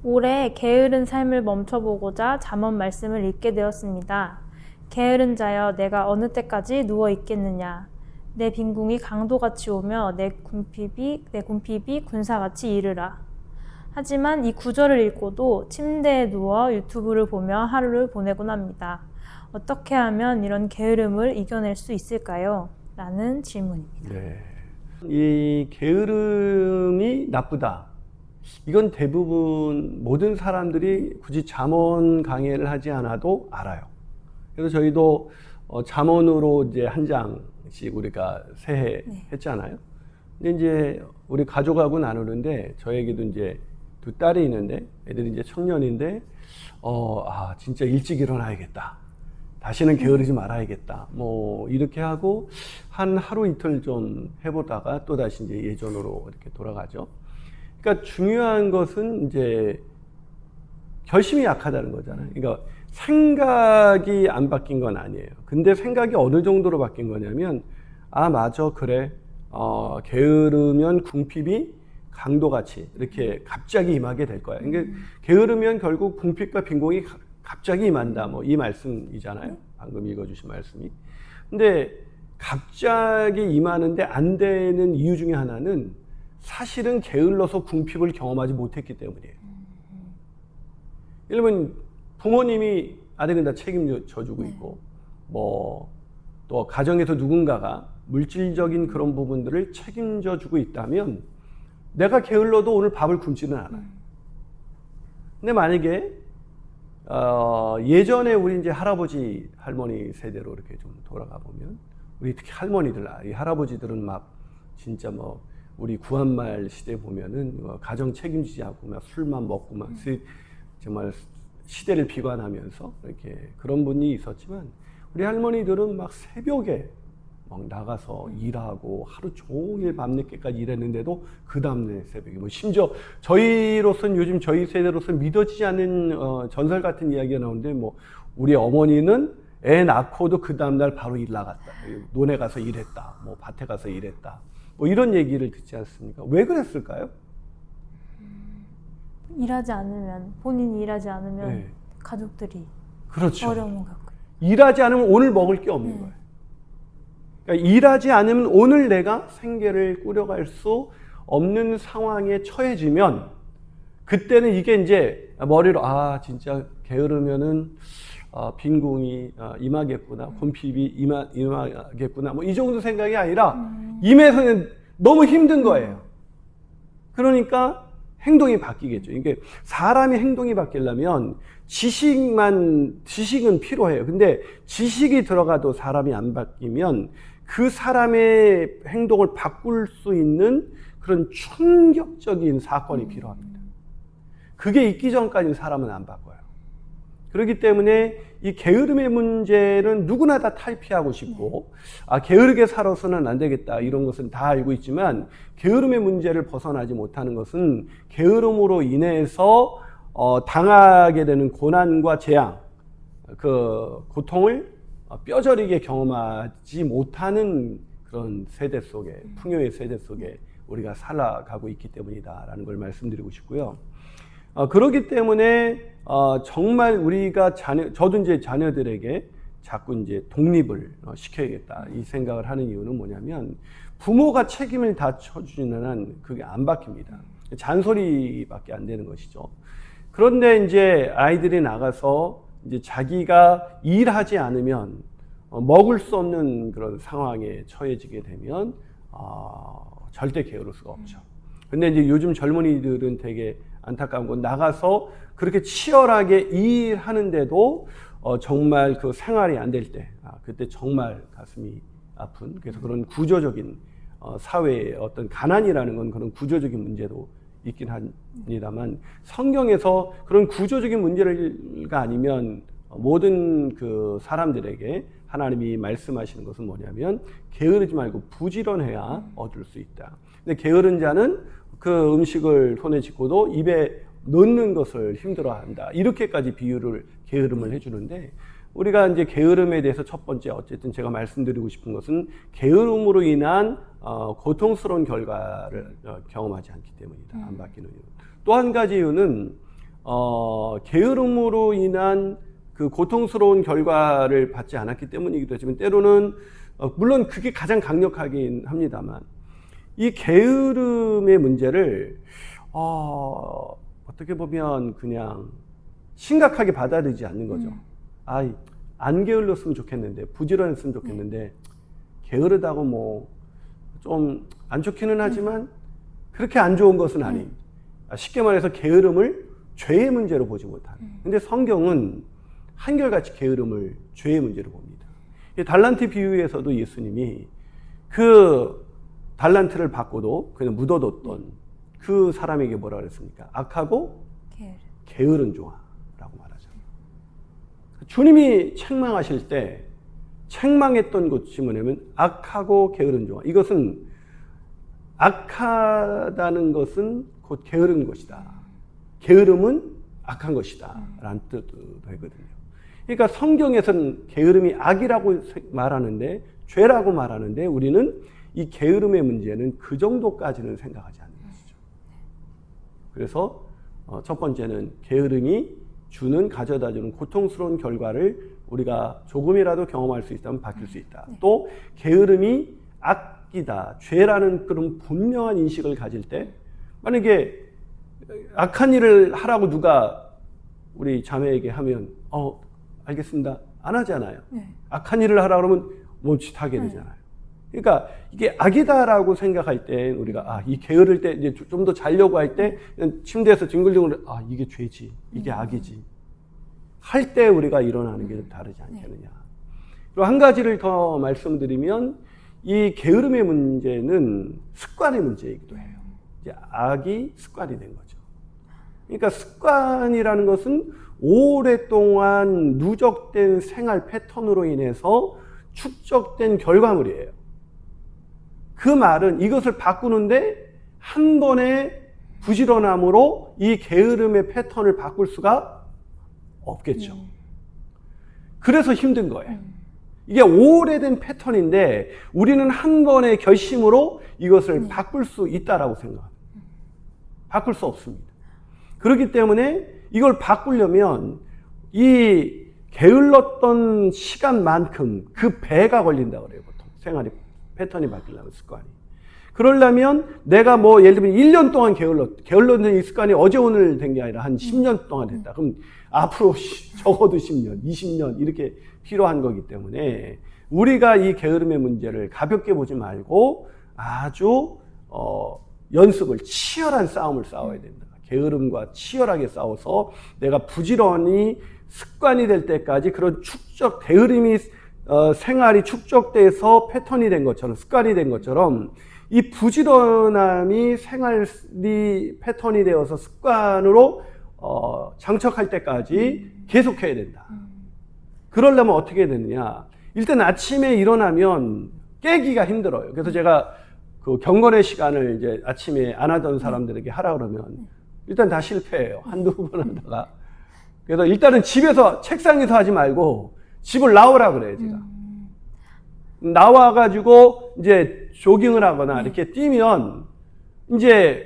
올해 게으른 삶을 멈춰보고자 잠언 말씀을 읽게 되었습니다. 게으른 자여, 내가 어느 때까지 누워 있겠느냐? 내 빈궁이 강도같이 오며 내 궁핍이 군사같이 이르라. 하지만 이 구절을 읽고도 침대에 누워 유튜브를 보며 하루를 보내곤 합니다. 어떻게 하면 이런 게으름을 이겨낼 수 있을까요? 라는 질문입니다. 네. 이 게으름이 나쁘다. 이건 대부분 모든 사람들이 굳이 잠언 강해를 하지 않아도 알아요. 그래서 저희도 잠언으로 이제 한 장씩 우리가 새해 했잖아요. 근데 이제 우리 가족하고 나누는데 저에게도 이제 두 딸이 있는데 애들이 이제 청년인데 진짜 일찍 일어나야겠다. 다시는 게으르지 말아야겠다. 뭐 이렇게 하고 한 하루 이틀 좀 해보다가 또 다시 이제 예전으로 이렇게 돌아가죠. 그러니까 중요한 것은 이제 결심이 약하다는 거잖아요. 그러니까 생각이 안 바뀐 건 아니에요. 근데 생각이 어느 정도로 바뀐 거냐면 맞아, 그래. 게으르면 궁핍이 강도같이 이렇게 갑자기 임하게 될 거야. 그러니까 게으르면 결국 궁핍과 빈곤이 갑자기 임한다. 뭐 이 말씀이잖아요. 방금 읽어주신 말씀이. 근데 갑자기 임하는데 안 되는 이유 중에 하나는 사실은 게을러서 궁핍을 경험하지 못했기 때문이에요. 예를 들면 부모님이 아들은 다 책임져 주고 있고 뭐 또 가정에서 누군가가 물질적인 그런 부분들을 책임져 주고 있다면 내가 게을러도 오늘 밥을 굶지는 않아요. 근데 만약에 예전에 우리 이제 할아버지 할머니 세대로 이렇게 좀 돌아가 보면 우리 특히 할머니들, 이 할아버지들은 막 진짜 뭐 우리 구한말 시대 보면은 가정 책임지지 않고 막 술만 먹고 막 정말 시대를 비관하면서 이렇게 그런 분이 있었지만 우리 할머니들은 막 새벽에 막 나가서 일하고 하루 종일 밤늦게까지 일했는데도 그 다음날 새벽에 뭐 심지어 저희로서는 요즘 저희 세대로서는 믿어지지 않는 전설 같은 이야기가 나오는데 뭐 우리 어머니는 애 낳고도 그 다음날 바로 일 나갔다. 논에 가서 일했다. 뭐 밭에 가서 일했다. 뭐 이런 얘기를 듣지 않습니까? 왜 그랬을까요? 본인이 일하지 않으면 네. 가족들이 그렇죠. 어려움을 겪어요. 일하지 않으면 오늘 먹을 게 없는 거예요. 그러니까 일하지 않으면 오늘 내가 생계를 꾸려갈 수 없는 상황에 처해지면 그때는 이게 이제 머리로 진짜 게으르면은 빈궁이 임하겠구나, 궁핍이 임하겠구나, 뭐 이 정도 생각이 아니라 임해서는 너무 힘든 거예요. 그러니까 행동이 바뀌겠죠. 이게 사람이 행동이 바뀌려면 지식은 필요해요. 근데 지식이 들어가도 사람이 안 바뀌면 그 사람의 행동을 바꿀 수 있는 그런 충격적인 사건이 필요합니다. 그게 있기 전까지는 사람은 안 바꿔요. 그렇기 때문에 이 게으름의 문제는 누구나 다 탈피하고 싶고 게으르게 살아서는 안 되겠다 이런 것은 다 알고 있지만 게으름의 문제를 벗어나지 못하는 것은 게으름으로 인해서 당하게 되는 고난과 재앙, 그 고통을 뼈저리게 경험하지 못하는 그런 세대 속에, 풍요의 세대 속에 우리가 살아가고 있기 때문이다라는 걸 말씀드리고 싶고요. 그렇기 때문에 정말 우리가 저도 이제 자녀들에게 자꾸 이제 독립을 시켜야겠다 이 생각을 하는 이유는 뭐냐면 부모가 책임을 다 쳐주는 한 그게 안 바뀝니다. 잔소리밖에 안 되는 것이죠. 그런데 이제 아이들이 나가서 이제 자기가 일하지 않으면 먹을 수 없는 그런 상황에 처해지게 되면 절대 게으를 수가 없죠. 근데 이제 요즘 젊은이들은 되게 안타까운 건 나가서 그렇게 치열하게 일하는데도 정말 그 생활이 안 될 때, 그때 정말 가슴이 아픈, 그래서 그런 구조적인 사회의 어떤 가난이라는 건 그런 구조적인 문제도 있긴 합니다만 성경에서 그런 구조적인 문제가 아니면 모든 그 사람들에게 하나님이 말씀하시는 것은 뭐냐면 게으르지 말고 부지런해야 얻을 수 있다. 근데 게으른 자는 그 음식을 손에 쥐고도 입에 넣는 것을 힘들어한다. 이렇게까지 비유를 게으름을 해주는데 우리가 이제 게으름에 대해서 첫 번째 어쨌든 제가 말씀드리고 싶은 것은 게으름으로 인한 고통스러운 결과를 경험하지 않기 때문이다. 안 바뀌는 이유. 또 한 가지 이유는 게으름으로 인한 그 고통스러운 결과를 받지 않았기 때문이기도 하지만 때로는 물론 그게 가장 강력하긴 합니다만 이 게으름의 문제를 어떻게 보면 그냥 심각하게 받아들이지 않는 거죠. 안 게을렀으면 좋겠는데, 부지런했으면 좋겠는데, 게으르다고 뭐 좀 안 좋기는 하지만 그렇게 안 좋은 것은 아닙니다. 쉽게 말해서 게으름을 죄의 문제로 보지 못하는. 근데 성경은 한결같이 게으름을 죄의 문제로 봅니다. 달란트 비유에서도 예수님이 그 달란트를 받고도 그냥 묻어뒀던 그 사람에게 뭐라 그랬습니까? 악하고 게으른 종아라고 말하죠. 주님이 책망하실 때 책망했던 것이 뭐냐면 악하고 게으른 종아. 이것은 악하다는 것은 곧 게으른 것이다. 게으름은 악한 것이다. 라는 뜻도 되거든요. 그러니까 성경에서는 게으름이 악이라고 말하는데, 죄라고 말하는데, 우리는 이 게으름의 문제는 그 정도까지는 생각하지 않는 것이죠. 그래서 첫 번째는 게으름이 가져다 주는 고통스러운 결과를 우리가 조금이라도 경험할 수 있다면 바뀔 수 있다. 또 게으름이 악이다, 죄라는 그런 분명한 인식을 가질 때, 만약에 악한 일을 하라고 누가 우리 자매에게 하면 알겠습니다, 안 하잖아요. 악한 일을 하라고 그러면 멈칫하게 되잖아요. 그러니까 이게 악이다라고 생각할 때 우리가 이 게으를 때 이제 좀 더 자려고 할 때 침대에서 뒹굴뒹굴 이게 죄지, 이게 악이지 할 때 우리가 일어나는 게 다르지 않겠느냐. 그리고 한 가지를 더 말씀드리면 이 게으름의 문제는 습관의 문제이기도 해요. 이제 악이 습관이 된 거죠. 그러니까 습관이라는 것은 오랫동안 누적된 생활 패턴으로 인해서 축적된 결과물이에요. 그 말은 이것을 바꾸는데 한 번의 부지런함으로 이 게으름의 패턴을 바꿀 수가 없겠죠. 그래서 힘든 거예요. 이게 오래된 패턴인데 우리는 한 번의 결심으로 이것을 바꿀 수 있다라고 생각합니다. 바꿀 수 없습니다. 그렇기 때문에 이걸 바꾸려면 이 게을렀던 시간만큼 그 배가 걸린다고 그래요. 보통 생활이 패턴이 바뀌려면 습관이. 그러려면 내가 뭐 예를 들면 1년 동안 게을렀는 이 습관이 어제 오늘 된 게 아니라 한 10년 동안 됐다. 그럼 앞으로 적어도 10년, 20년 이렇게 필요한 거기 때문에 우리가 이 게으름의 문제를 가볍게 보지 말고 아주 연습을, 치열한 싸움을 싸워야 된다. 게으름과 치열하게 싸워서 내가 부지런히 습관이 될 때까지 그런 게으름이 생활이 축적돼서 패턴이 된 것처럼, 습관이 된 것처럼 이 부지런함이 생활이 패턴이 되어서 습관으로 장착할 때까지 계속해야 된다. 그러려면 어떻게 해야 되느냐? 일단 아침에 일어나면 깨기가 힘들어요. 그래서 제가 그 경건의 시간을 이제 아침에 안 하던 사람들에게 하라 그러면 일단 다 실패해요. 한두 번 하다가. 그래서 일단은 집에서, 책상에서 하지 말고 집을 나오라 그래요, 제가. 나와가지고 이제 조깅을 하거나 이렇게 뛰면 이제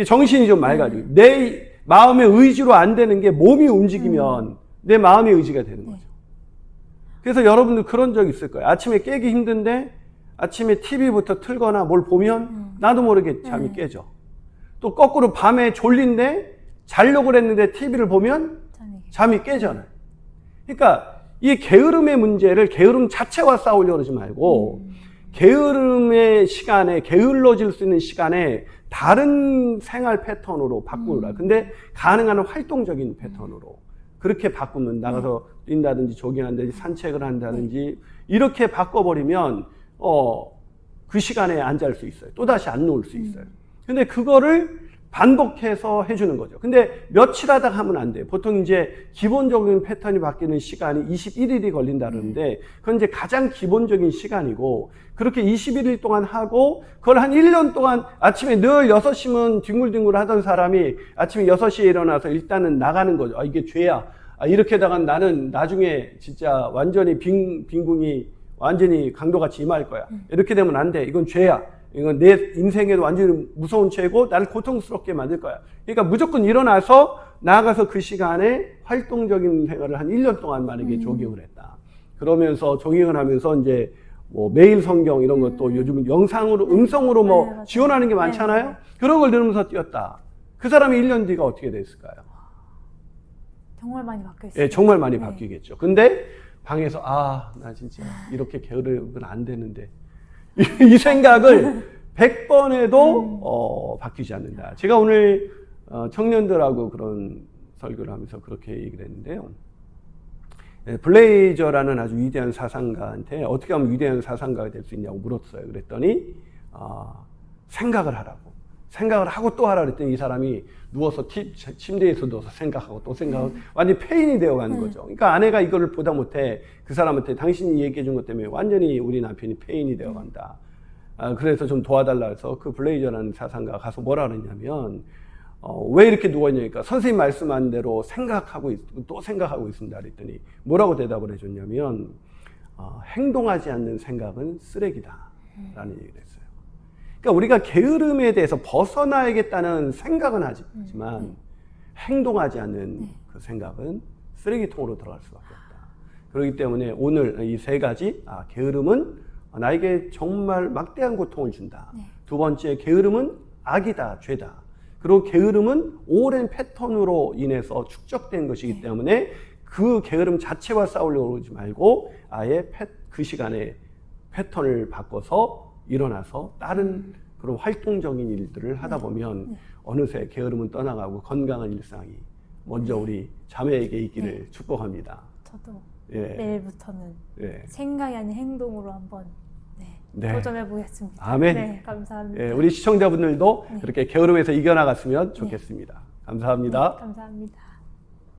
정신이 좀 맑아지고 내 마음의 의지로 안 되는 게 몸이 움직이면 내 마음의 의지가 되는 거죠. 그래서 여러분들 그런 적 있을 거예요. 아침에 깨기 힘든데 아침에 TV부터 틀거나 뭘 보면 나도 모르게 잠이 깨져. 또 거꾸로 밤에 졸린데 자려고 그랬는데 TV를 보면 잠이 깨잖아요. 그러니까 이 게으름의 문제를 게으름 자체와 싸우려고 그러지 말고 게으름의 시간에, 게을러질 수 있는 시간에 다른 생활 패턴으로 바꾸라. 근데 가능한 활동적인 패턴으로 그렇게 바꾸면 나가서 뛴다든지 조깅한다든지 산책을 한다든지 이렇게 바꿔버리면 그 시간에 안 잘 수 있어요. 또다시 안 놓을 수 있어요. 근데 그거를 반복해서 해주는 거죠. 근데 며칠 하다가 하면 안 돼요. 보통 이제 기본적인 패턴이 바뀌는 시간이 21일이 걸린다는데 그건 이제 가장 기본적인 시간이고 그렇게 21일 동안 하고 그걸 한 1년 동안 아침에 늘 6시면 뒹굴뒹굴 하던 사람이 아침에 6시에 일어나서 일단은 나가는 거죠. 이게 죄야. 이렇게 하다가 나는 나중에 진짜 완전히 빈궁이 완전히 강도같이 임할 거야. 이렇게 되면 안 돼. 이건 죄야. 이건 내 인생에도 완전히 무서운 죄고 나를 고통스럽게 만들 거야. 그러니까 무조건 일어나서 나아가서 그 시간에 활동적인 생활을 한 1년 동안 만약에 조깅을 했다. 그러면서 조깅을 하면서 이제 뭐 매일 성경 이런 것도 요즘은 영상으로, 음성으로 뭐 맞아요. 지원하는 게 많잖아요. 그런 걸 들으면서 뛰었다. 그 사람이 1년 뒤가 어떻게 됐을까요? 정말 많이 바뀌어 있어요. 예, 정말 많이 바뀌겠죠. 근데 방에서 나 진짜 이렇게 게으르면 안 되는데 이 생각을 100번 해도 바뀌지 않는다. 제가 오늘 청년들하고 그런 설교를 하면서 그렇게 얘기를 했는데요. 블레이저라는 아주 위대한 사상가한테 어떻게 하면 위대한 사상가가 될 수 있냐고 물었어요. 그랬더니 생각을 하라고. 생각을 하고 또 하라 그랬더니 이 사람이 누워서 침대에서 누워서 생각하고 또 생각하고 완전히 페인이 되어가는 거죠. 그러니까 아내가 이거를 보다 못해 그 사람한테 당신이 얘기해 준 것 때문에 완전히 우리 남편이 페인이 되어간다. 그래서 좀 도와달라 해서 그 블레이저라는 사상가가 가서 뭐라 그랬냐면 왜 이렇게 누워있냐니까 선생님 말씀한 대로 생각하고 또 생각하고 있습니다 그랬더니 뭐라고 대답을 해줬냐면 행동하지 않는 생각은 쓰레기다 라는 얘기를 했어요. 그러니까 우리가 게으름에 대해서 벗어나야겠다는 생각은 하지만 행동하지 않는 그 생각은 쓰레기통으로 들어갈 수밖에 없다. 그렇기 때문에 오늘 이 세 가지 게으름은 나에게 정말 막대한 고통을 준다. 두 번째, 게으름은 악이다, 죄다. 그리고 게으름은 오랜 패턴으로 인해서 축적된 것이기 때문에 그 게으름 자체와 싸우려고 그러지 말고 아예 그 시간에 패턴을 바꿔서 일어나서 다른 그런 활동적인 일들을 하다 보면 어느새 게으름은 떠나가고 건강한 일상이 먼저 우리 자매에게 있기를 축복합니다. 저도 예. 내일부터는 예. 생각이 아닌 행동으로 한번 도전해 보겠습니다. 아멘. 네, 감사합니다. 예, 우리 시청자분들도 그렇게 게으름에서 이겨나갔으면 좋겠습니다. 감사합니다. 감사합니다.